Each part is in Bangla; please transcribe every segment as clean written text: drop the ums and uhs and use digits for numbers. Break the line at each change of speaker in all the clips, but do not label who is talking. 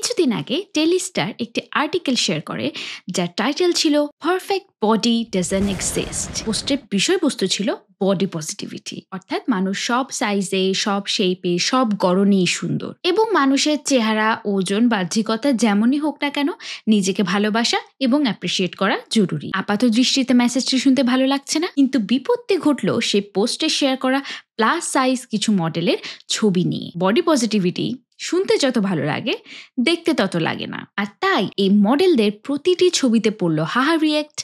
কিছুদিন আগে ডেইলি স্টার একটি আর্টিকেল শেয়ার করে যার টাইটেল ছিল পারফেক্ট বডি ডাজন্ট এক্সিস্ট। পোস্টের বিষয়বস্তু ছিল বডি পজিটিভিটি, অর্থাৎ মানুষ সব সাইজে, সব শেপে, সব গড়নেই সুন্দর এবং মানুষের চেহারা, ওজন, বাহ্যিকতা যেমনই হোক না কেন নিজেকে ভালোবাসা এবং অ্যাপ্রিসিয়েট করা জরুরি। আপাত দৃষ্টিতে মেসেজটি শুনতে ভালো লাগছে না, কিন্তু বিপত্তি ঘটল সেই পোস্টে শেয়ার করা প্লাস সাইজ কিছু মডেলের ছবি নিয়ে। বডি পজিটিভিটি শুনতে যত ভালো লাগে, দেখতে তত লাগে না। আর তাই এই মডেলদের প্রতিটি ছবিতে পড়লো হাহা রিয়েক্ট।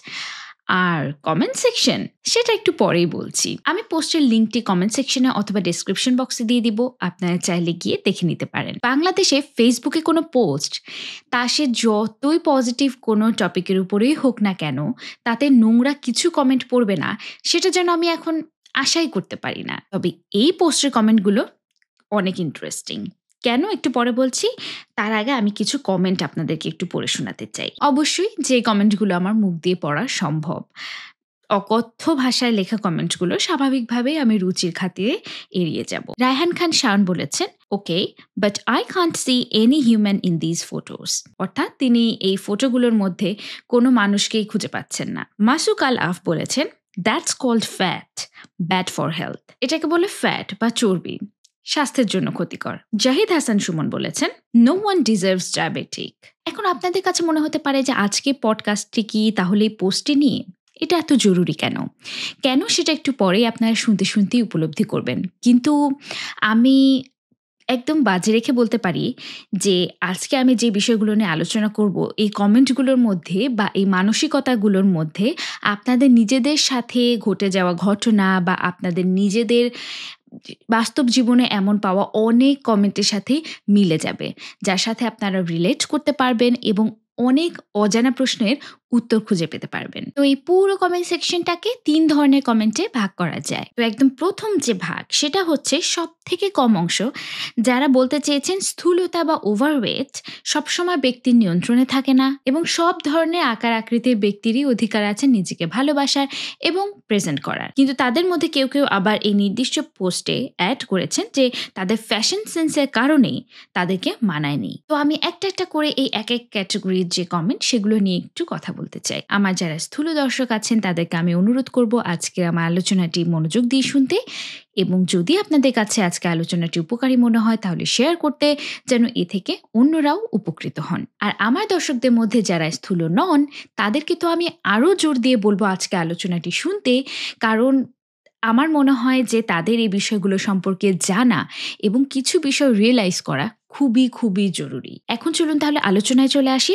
আর কমেন্ট সেকশন, সেটা একটু পরেই বলছি। আমি পোস্টের লিঙ্কটি কমেন্ট সেকশনে অথবা ডেসক্রিপশন বক্সে দিয়ে দিব, আপনারা চাইলে গিয়ে দেখে নিতে পারেন। বাংলাদেশে ফেসবুকে কোনো পোস্ট, তা সে যতই পজিটিভ কোনো টপিকের উপরেই হোক না কেন, তাতে নোংরা কিছু কমেন্ট পড়বে না, সেটা যেন আমি এখন আশাই করতে পারি না। তবে এই পোস্টের কমেন্টগুলো অনেক ইন্টারেস্টিং। কেন একটু পরে বলছি, তার আগে আমি কিছু কমেন্ট আপনাদেরকে একটু পড়ে শোনাতে চাই। অবশ্যই যে কমেন্টগুলো আমার মুখ দিয়ে পড়া সম্ভব। অকথ্য ভাষায় লেখা কমেন্টগুলো স্বাভাবিকভাবেই আমি রুচির খাতিরে এড়িয়ে যাব। রায়হান খান শাওন বলেছেন, okay, but I can't see any human in this photos. অর্থাৎ তিনি এই ফটোগুলোর মধ্যে কোনো মানুষকেই খুঁজে পাচ্ছেন না। মাসুক আল আফ বলেছেন, that's called fat, bad for health. এটাকে বলে ফ্যাট বা চর্বি, স্বাস্থ্যের জন্য ক্ষতিকর। জাহিদ হাসান সুমন বলেছেন, নো ওয়ান ডিজার্ভস ডায়াবেটিক। এখন আপনাদের কাছে মনে হতে পারে যে আজকে পডকাস্টটি কি তাহলে এই পোস্টটি নিয়ে? এটা এত জরুরি কেন সেটা একটু পরেই আপনারা শুনতেই উপলব্ধি করবেন। কিন্তু আমি একদম বাজে রেখে বলতে পারি যে আজকে আমি যে বিষয়গুলো নিয়ে আলোচনা করব, এই কমেন্টগুলোর মধ্যে বা এই মানসিকতাগুলোর মধ্যে আপনাদের নিজেদের সাথে ঘটে যাওয়া ঘটনা বা আপনাদের নিজেদের বাস্তব জীবনে এমন পাওয়া অনেক কমেন্টের সাথে মিলে যাবে, যার সাথে আপনারা রিলেট করতে পারবেন এবং অনেক অজানা প্রশ্নের উত্তর খুঁজে পেতে পারবেন। তো এই পুরো কমেন্ট সেকশনটাকে 3 ধরনের কমেন্টে ভাগ করা যায়। তো একদম প্রথম যে ভাগ, সেটা হচ্ছে সব থেকে কম অংশ, যারা বলতে চেয়েছেন স্থূলতা বা ওভারওয়েট সবসময় ব্যক্তির নিয়ন্ত্রণে থাকে না এবং সব ধরনের আকার আকৃতির ব্যক্তিরই অধিকার আছে নিজেকে ভালোবাসার এবং প্রেজেন্ট করার। কিন্তু তাদের মধ্যে কেউ কেউ আবার এই নির্দিষ্ট পোস্টে অ্যাড করেছেন যে তাদের ফ্যাশন সেন্সের কারণেই তাদেরকে মানায়নি। তো আমি একটা একটা করে এই এক এক ক্যাটাগরির যে কমেন্ট, সেগুলো নিয়ে একটু কথা বলতে চাই। আমার যারা স্থূল দর্শক আছেন তাদেরকে আমি অনুরোধ করব আজকে আমার আলোচনাটি মনোযোগ দিয়ে শুনতে, এবং যদি আপনাদের কাছে আজকে আলোচনাটি উপকারী মনে হয় তাহলে শেয়ার করতে, যেন এ থেকে অন্যরাও উপকৃত হন। আর আমার দর্শকদের মধ্যে যারা স্থূল নন, তাদেরকে তো আমি আরও জোর দিয়ে বলবো আজকে আলোচনাটি শুনতে, কারণ আমার মনে হয় যে তাদের এই বিষয়গুলো সম্পর্কে জানা এবং কিছু বিষয় রিয়েলাইজ করা খুবই খুবই জরুরি। এখন চলুন তাহলে আলোচনায় চলে আসি।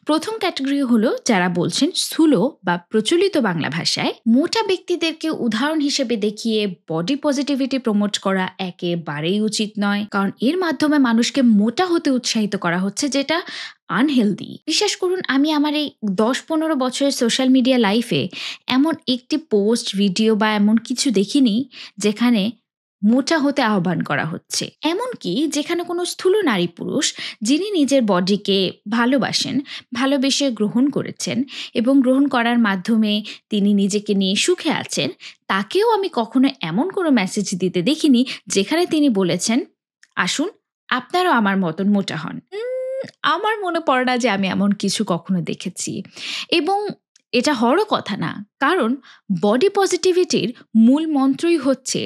প্রথম ক্যাটাগরি হলো যারা বলছেন স্থূল বা প্রচলিত বাংলা ভাষায় মোটা ব্যক্তিদেরকে উদাহরণ হিসেবে দেখিয়ে বডি পজিটিভিটি প্রমোট করা একেবারেই উচিত নয়, কারণ এর মাধ্যমে মানুষকে মোটা হতে উৎসাহিত করা হচ্ছে, যেটা আনহেলদি। বিশ্বাস করুন, আমি আমার এই 10-15 বছরের সোশ্যাল মিডিয়া লাইফে এমন একটি পোস্ট, ভিডিও বা এমন কিছু দেখিনি যেখানে মোটা হতে আহ্বান করা হচ্ছে। এমনকি যেখানে কোনো স্থূল নারী পুরুষ যিনি নিজের বডিকে ভালোবেসে গ্রহণ করেছেন এবং গ্রহণ করার মাধ্যমে তিনি নিজেকে নিয়ে সুখে আছেন, তাকেও আমি কখনো এমন কোনো মেসেজ দিতে দেখিনি যেখানে তিনি বলেছেন, আসুন আপনারাও আমার মতন মোটা হন। আমার মনে পড়ে না যে আমি এমন কিছু কখনো দেখেছি, এবং এটা হওয়ারও কথা না, কারণ বডি পজিটিভিটির মূল মন্ত্রই হচ্ছে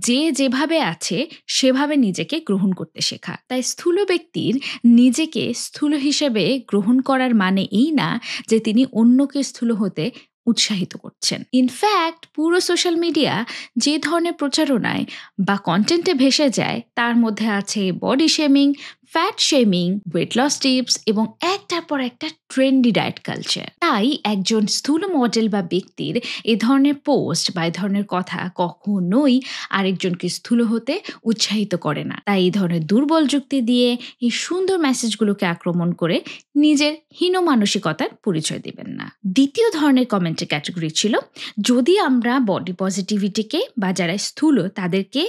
যে যেভাবে আছে সেভাবে নিজেকে গ্রহণ করতে শেখা। তাই স্থূল ব্যক্তির নিজেকে স্থূল হিসেবে গ্রহণ করার মানে এই না যে তিনি অন্যকে স্থূল হতে উৎসাহিত করছেন। ইনফ্যাক্ট পুরো সোশ্যাল মিডিয়া যে ধরনের প্রচারণায় বা কন্টেন্টে ভেসে যায় তার মধ্যে আছে body shaming, fat shaming, weight loss tips এবং একটার পর একটা ট্রেন্ডি ডায়েট কালচার। তাই একজন স্থূল মডেল বা ব্যক্তির এ ধরনের পোস্ট বা এ ধরনের কথা কখনোই আরেকজনকে স্থূল হতে উৎসাহিত করে না। তাই এই ধরনের দুর্বল যুক্তি দিয়ে এই সুন্দর মেসেজগুলোকে আক্রমণ করে নিজের হীন মানসিকতার পরিচয় দিবেন না। দ্বিতীয় ধরনের কমেন্টের ক্যাটাগরি ছিল, যদি আমরা বডি পজিটিভিটিকে বা যারা স্থূল তাদেরকে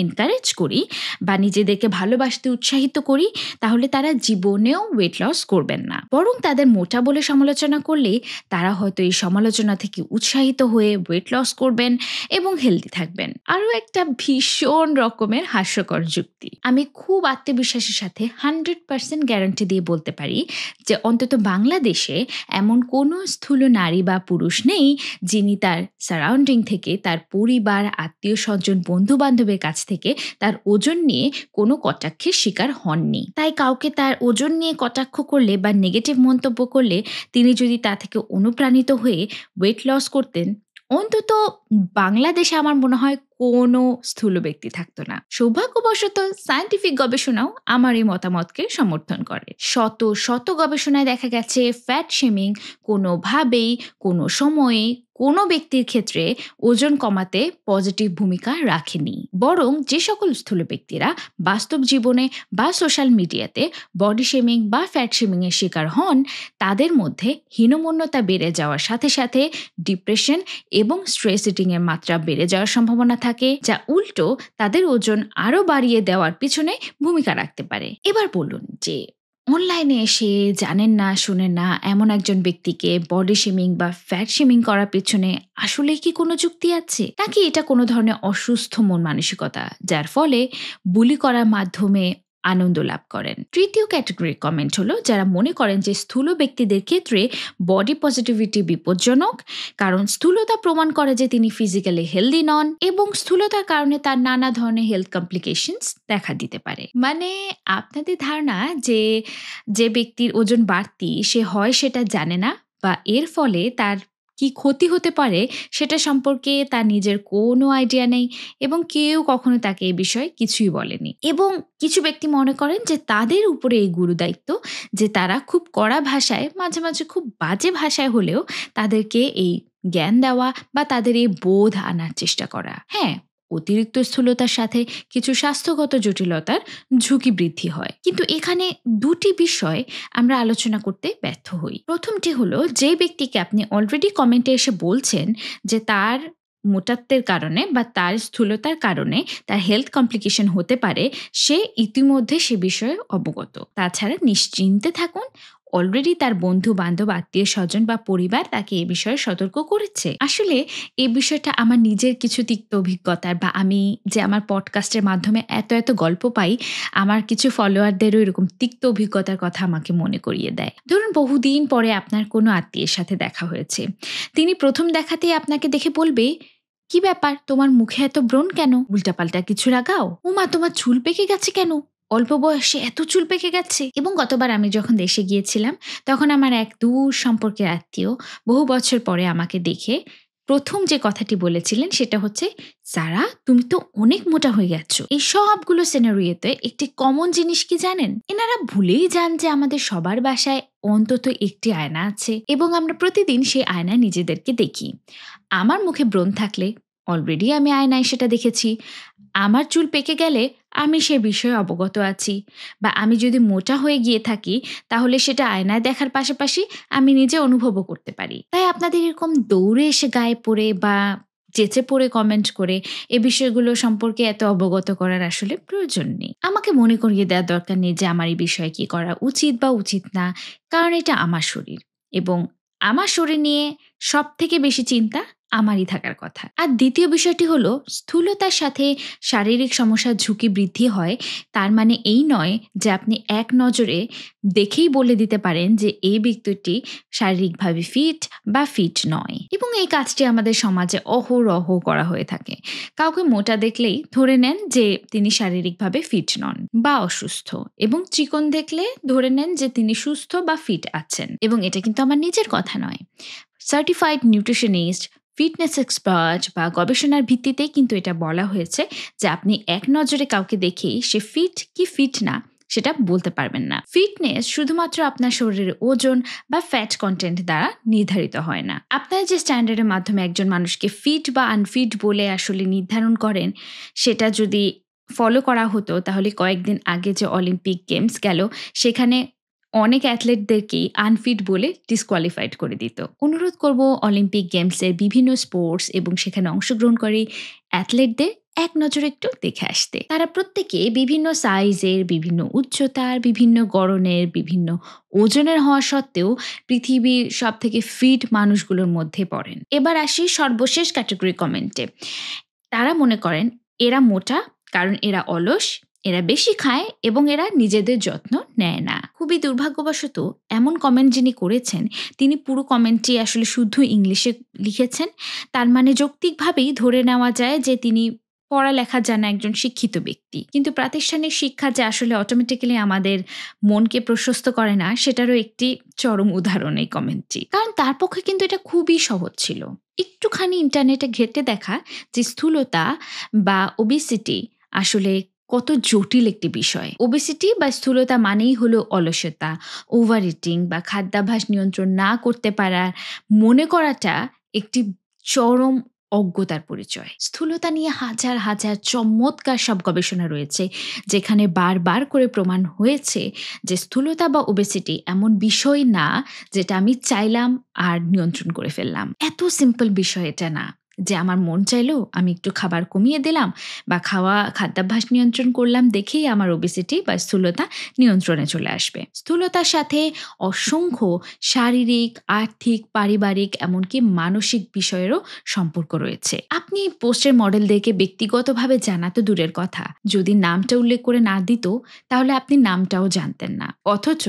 এনকারেজ করি বা নিজেদেরকে ভালোবাসতে উৎসাহিত করি, তাহলে তারা জীবনেও ওয়েট লস করবেন না। বরং তাদের মোটা বলে সমালোচনা করলে তারা হয়তো এই সমালোচনা থেকে উৎসাহিত হয়ে ওয়েট লস করবেন এবং হেলদি থাকবেন। আরও একটা ভীষণ রকমের হাস্যকর যুক্তি, আমি খুব আত্মবিশ্বাসের সাথে 100% গ্যারান্টি দিয়ে বলতে পারি যে অন্তত বাংলাদেশে এমন কোনো স্থূল নারী বা পুরুষ নেই যিনি তার সারাউন্ডিং থেকে, তার পরিবার, আত্মীয় স্বজন, বন্ধু বান্ধবের কাছ থেকে তার ওজন নিয়ে কোনো কটাক্ষের শিকার হননি। তাই কাউকে তার ওজন নিয়ে কটাক্ষ করলে বা নেগেটিভ মন্তব্য করলে তিনি যদি তা থেকে অনুপ্রাণিত হয়ে ওয়েট লস করতেন, অন্তত বাংলাদেশে আমার মনে হয় কোনো স্থূল ব্যক্তি থাকতো না। সৌভাগ্যবশত সায়েন্টিফিক গবেষণাও আমার এই মতামতকে সমর্থন করে। শত শত গবেষণায় দেখা গেছে ফ্যাট শেমিং কোনোভাবেই কোনো সময়ে কোনো ব্যক্তির ক্ষেত্রে ওজন কমাতে পজিটিভ ভূমিকা রাখেনি। বরং যে সকল স্থূল ব্যক্তিরা বাস্তব জীবনে বা সোশ্যাল মিডিয়াতে বডি শেমিং বা ফ্যাট শেমিংয়ের শিকার হন, তাদের মধ্যে হীনমন্যতা বেড়ে যাওয়ার সাথে সাথে ডিপ্রেশন এবং স্ট্রেস ইটিংয়ের মাত্রা বেড়ে যাওয়ার সম্ভাবনা থাকে, যা উল্টো তাদের ওজন আরও বাড়িয়ে দেওয়ার পিছনে ভূমিকা রাখতে পারে। এবার বলুন যে অনলাইনে এসে জানেন না শোনেন না এমন একজন ব্যক্তিকে বডি শেমিং বা ফ্যাট শেমিং করার পেছনে আসলে কি কোনো যুক্তি আছে, নাকি এটা কোনো ধরনের অসুস্থ মন মানসিকতা যার ফলে বুলি করার মাধ্যমে আনন্দ লাভ করেন? তৃতীয় ক্যাটাগরির কমেন্ট হলো যারা মনে করেন যে স্থূল ব্যক্তিদের ক্ষেত্রে বডি পজিটিভিটি বিপজ্জনক, কারণ স্থূলতা প্রমাণ করে যে তিনি ফিজিক্যালি হেলদি নন এবং স্থূলতার কারণে তার নানা ধরনের হেলথ কমপ্লিকেশনস দেখা দিতে পারে। মানে আপনাদের ধারণা যে ব্যক্তির ওজন বাড়তি সে হয় সেটা জানে না, বা এর ফলে তার কি ক্ষতি হতে পারে সেটা সম্পর্কে তার নিজের কোনো আইডিয়া নেই এবং কেউ কখনো তাকে এই বিষয়ে কিছুই বলেনি। এবং কিছু ব্যক্তি মনে করেন যে তাদের উপরে এই গুরুদায়িত্ব যে তারা খুব কড়া ভাষায়, মাঝে মাঝে খুব বাজে ভাষায় হলেও তাদেরকে এই জ্ঞান দেওয়া বা তাদের এই বোধ আনার চেষ্টা করা। হ্যাঁ, অতিরিক্ত স্থূলতার সাথে কিছু স্বাস্থ্যগত জটিলতার ঝুঁকি বৃদ্ধি হয়, কিন্তু এখানে দুটি বিষয় আমরা আলোচনা করতে ব্যর্থ হই। প্রথমটি হলো, যে ব্যক্তিকে আপনি অলরেডি কমেন্টে এসে বলছেন যে তার মোটাত্বের কারণে বা তার স্থূলতার কারণে তার হেলথ কমপ্লিকেশন হতে পারে, সে ইতিমধ্যে সে বিষয়ে অবগত। তাছাড়া নিশ্চিন্তে থাকুন, অলরেডি তার বন্ধু বান্ধব, আত্মীয় স্বজন বা পরিবার তাকে এ বিষয়ে সতর্ক করেছে। আসলে এই বিষয়টা আমার নিজের কিছু তিক্ত অভিজ্ঞতার, বা আমি যে আমার পডকাস্টের মাধ্যমে এত এত গল্প পাই, আমার কিছু ফলোয়ারদেরও এরকম তিক্ত অভিজ্ঞতার কথা আমাকে মনে করিয়ে দেয়। ধরুন বহুদিন পরে আপনার কোনো আত্মীয়ের সাথে দেখা হয়েছে, তিনি প্রথম দেখাতেই আপনাকে দেখে বলবে, কি ব্যাপার, তোমার মুখে এত ব্রণ কেন? উল্টাপাল্টা কিছু লাগাও? উমা, তোমার চুল পেকে গেছে কেন? অল্প বয়সে এত চুল পেকে গেছে। এবং গতবার আমি যখন দেশে গিয়েছিলাম, তখন আমার এক দূর সম্পর্কের আত্মীয় বহু বছর পরে আমাকে দেখে প্রথম যে কথাটি বলেছিলেন সেটা হচ্ছে, সারা তুমি তো অনেক মোটা হয়ে গেছো। এই সবগুলো সিনারিওতে একটি কমন জিনিস কি জানেন? এনারা ভুলেই যান যে আমাদের সবার বাসায় অন্তত একটি আয়না আছে এবং আমরা প্রতিদিন সেই আয়নায় নিজেদেরকে দেখি। আমার মুখে ব্রণ থাকলে অলরেডি আমি আয়নায় সেটা দেখেছি। আমার চুল পেকে গেলে আমি সে বিষয়ে অবগত আছি, বা আমি যদি মোটা হয়ে গিয়ে থাকি তাহলে সেটা আয়নায় দেখার পাশাপাশি আমি নিজে অনুভবও করতে পারি। তাই আপনাদের এরকম দৌড়ে এসে গায়ে পড়ে বা চেঁচে পড়ে কমেন্ট করে এ বিষয়গুলো সম্পর্কে এত অবগত করার আসলে প্রয়োজন নেই। আমাকে মনে করিয়ে দেওয়ার দরকার নেই যে আমার এই বিষয়ে কি করা উচিত বা উচিত না, কারণ এটা আমার শরীর এবং আমার শরীর নিয়ে সব থেকে বেশি চিন্তা আমারই থাকার কথা। আর দ্বিতীয় বিষয়টি হলো, স্থূলতার সাথে শারীরিক সমস্যার ঝুঁকি বৃদ্ধি হয়, তার মানে এই নয় যে আপনি এক নজরে দেখেই বলে দিতে পারেন যে এই ব্যক্তিটি শারীরিকভাবে ফিট বা ফিট নয়। এবং এই কাজটি আমাদের সমাজে অহরহ করা হয়ে থাকে। কাউকে মোটা দেখলেই ধরে নেন যে তিনি শারীরিকভাবে ফিট নন বা অসুস্থ, এবং চিকন দেখলে ধরে নেন যে তিনি সুস্থ বা ফিট আছেন। এবং এটা কিন্তু আমার নিজের কথা নয়, সার্টিফাইড নিউট্রিশনিস্ট, ফিটনেস এক্সপার্ট বা গবেষণার ভিত্তিতেই কিন্তু এটা বলা হয়েছে যে আপনি এক নজরে কাউকে দেখেই সে ফিট কি ফিট না সেটা বলতে পারবেন না। ফিটনেস শুধুমাত্র আপনার শরীরের ওজন বা ফ্যাট কন্টেন্ট দ্বারা নির্ধারিত হয় না। আপনারা যে স্ট্যান্ডার্ডের মাধ্যমে একজন মানুষকে ফিট বা আনফিট বলে আসলে নির্ধারণ করেন, সেটা যদি ফলো করা হতো তাহলে কয়েকদিন আগে যে অলিম্পিক গেমস গেল, সেখানে অনেক অ্যাথলেটদেরকেই আনফিট বলে ডিসকোয়ালিফাইড করে দিত। অনুরোধ করব অলিম্পিক গেমসের বিভিন্ন স্পোর্টস এবং সেখানে অংশগ্রহণকারী অ্যাথলেটদের এক নজরে একটু দেখে আসতে। তারা প্রত্যেকে বিভিন্ন সাইজের, বিভিন্ন উচ্চতার, বিভিন্ন গড়নের, বিভিন্ন ওজনের হওয়া সত্ত্বেও পৃথিবীর সবথেকে ফিট মানুষগুলোর মধ্যে পড়েন। এবার আসি সর্বশেষ ক্যাটেগরি কমেন্টে। তারা মনে করেন এরা মোটা কারণ এরা অলস, এরা বেশি খায় এবং এরা নিজেদের যত্ন নেয় না। খুবই দুর্ভাগ্যবশত এমন কমেন্ট যিনি করেছেন তিনি পুরো কমেন্টটি আসলে শুদ্ধ ইংলিশে লিখেছেন। তার মানে যৌক্তিকভাবেই ধরে নেওয়া যায় যে তিনি পড়ালেখা জানা একজন শিক্ষিত ব্যক্তি। কিন্তু প্রাতিষ্ঠানিক শিক্ষা যে আসলে অটোমেটিক্যালি আমাদের মনকে প্রশস্ত করে না সেটারও একটি চরম উদাহরণ এই কমেন্টটি। কারণ তার পক্ষে কিন্তু এটা খুবই সহজ ছিল। একটুখানি ইন্টারনেটে ঘেঁটে দেখা যে স্থূলতা বা ওবেসিটি আসলে কত জটিল একটি বিষয়। ওবেসিটি বা স্থূলতা মানেই হলো অলসতা, ওভার ইটিং বা খাদ্যাভ্যাস নিয়ন্ত্রণ না করতে পারা মনে করাটা একটি চরম অজ্ঞতার পরিচয়। স্থূলতা নিয়ে হাজার হাজার চমৎকার সব গবেষণা রয়েছে যেখানে বারবার করে প্রমাণ হয়েছে যে স্থূলতা বা ওবেসিটি এমন বিষয় না যেটা আমি চাইলাম আর নিয়ন্ত্রণ করে ফেললাম। এত সিম্পল বিষয় এটা না যে আমার মন চাইলো আমি একটু খাবার কমিয়ে দিলাম বা খাদ্যাভ্যাস নিয়ন্ত্রণ করলাম দেখেই আমার ওবেসিটি বা স্থূলতা নিয়ন্ত্রণে চলে আসবে। স্থূলতার সাথে অসংখ্য শারীরিক, আর্থিক, পারিবারিক এমনকি মানসিক বিষয়েরও সম্পর্ক রয়েছে। আপনি পোস্টের মডেল দেখে ব্যক্তিগতভাবে জানা তো দূরের কথা, যদি নামটা উল্লেখ করে না দিত তাহলে আপনি নামটাও জানতেন না। অথচ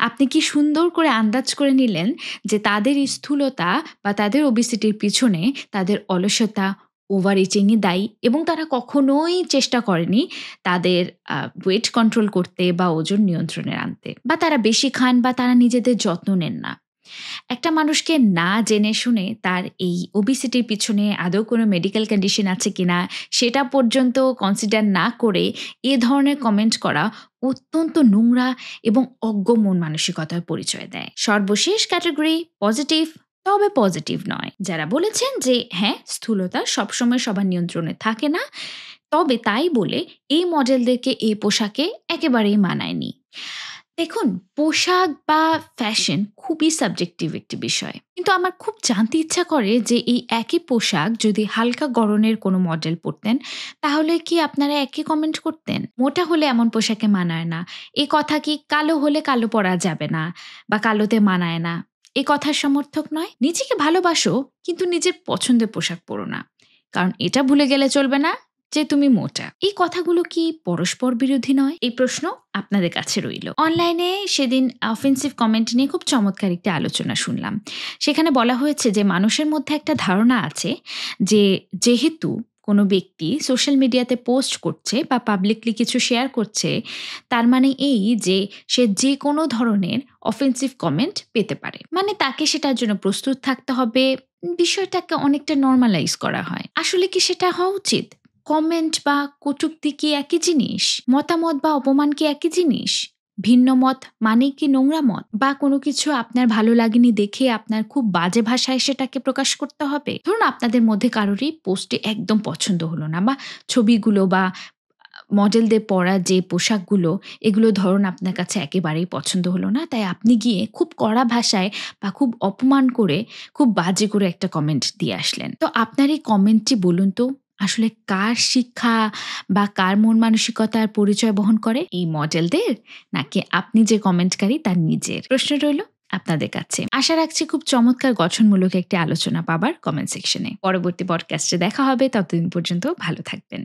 আপনি কি সুন্দর করে আন্দাজ করে নিলেন যে তাদের স্থূলতা বা তাদের ওবেসিটির পিছনে তাদের অলসতা, ওভার ইটিংই দায়ী এবং তারা কখনোই চেষ্টা করেনি তাদের ওয়েট কন্ট্রোল করতে বা ওজন নিয়ন্ত্রণে আনতে, বা তারা বেশি খান বা তারা নিজেদের যত্ন নেন না। একটা মানুষকে না জেনে শুনে তার এই ওবেসিটির পিছনে আদৌ কোনো মেডিকেল কন্ডিশন আছে কিনা সেটা পর্যন্ত কনসিডার না করে এ ধরনের কমেন্ট করা অত্যন্ত নোংরা এবং অজ্ঞ মন মানসিকতার পরিচয় দেয়। সর্বশেষ ক্যাটাগরি পজিটিভ, তবে পজিটিভ নয়, যারা বলেছেন যে হ্যাঁ স্থূলতা সবসময় সবার নিয়ন্ত্রণে থাকে না, তবে তাই বলে এই মডেলদেরকে এই পোশাকে একেবারেই মানায়নি। দেখুন, পোশাক বা ফ্যাশন খুবই সাবজেক্টিভ একটি বিষয়, কিন্তু আমার খুব জানতে ইচ্ছা করে যে এই একই পোশাক যদি হালকা গড়নের কোনো মডেল পরতেন তাহলে কি আপনারা একই কমেন্ট করতেন? মোটা হলে এমন পোশাকে মানায় না, এ কথা কি কালো হলে কালো পরা যাবে না বা কালোতে মানায় না এ কথার সমর্থক নয়? নিজেকে ভালোবাসো কিন্তু নিজের পছন্দের পোশাক পরো না, কারণ এটা ভুলে গেলে চলবে না যে তুমি মোটা। এই কথাগুলো কি পরস্পর বিরোধী নয়? এই প্রশ্ন আপনাদের কাছে রইল। অনলাইনে সেদিন অফেন্সিভ কমেন্ট নিয়ে খুব চমৎকার একটি আলোচনা শুনলাম। সেখানে বলা হয়েছে যে মানুষের মধ্যে একটা ধারণা আছে যে যেহেতু কোনো ব্যক্তি সোশ্যাল মিডিয়াতে পোস্ট করছে বা পাবলিকলি কিছু শেয়ার করছে তার মানে এই যে সে যে কোনো ধরনের অফেন্সিভ কমেন্ট পেতে পারে, মানে তাকে সেটার জন্য প্রস্তুত থাকতে হবে। বিষয়টাকে অনেকটা নর্মালাইজ করা হয়। আসলে কি সেটা হওয়া উচিত? কমেন্ট বা কটূক্তি কি একই জিনিস? মতামত বা অপমান কি একই জিনিস? ভিন্ন মত মানে কি নোংরা মত? বা কোনো কিছু আপনার ভালো লাগেনি দেখে আপনার খুব বাজে ভাষায় সেটাকে প্রকাশ করতে হবে? ধরুন আপনাদের মধ্যে কারোরই পোস্টে একদম পছন্দ হলো না বা ছবিগুলো বা মডেলদের পরা যে পোশাকগুলো এগুলো ধরুন আপনার কাছে একেবারেই পছন্দ হলো না। তাই আপনি গিয়ে খুব কড়া ভাষায় বা খুব অপমান করে খুব বাজে করে একটা কমেন্ট দিয়ে আসলেন। তো আপনার এই কমেন্টটি বলুন তো আসলে কার শিক্ষা বা কার মন মানসিকতার পরিচয় বহন করে? এই মডেলদের নাকি আপনি যে কমেন্টকারী তার নিজের? প্রশ্ন রইল আপনাদের কাছে। আশা রাখছি খুব চমৎকার গঠনমূলক একটি আলোচনা পাবার কমেন্ট সেকশনে। পরবর্তী পডকাস্টে দেখা হবে, ততদিন পর্যন্ত ভালো থাকবেন।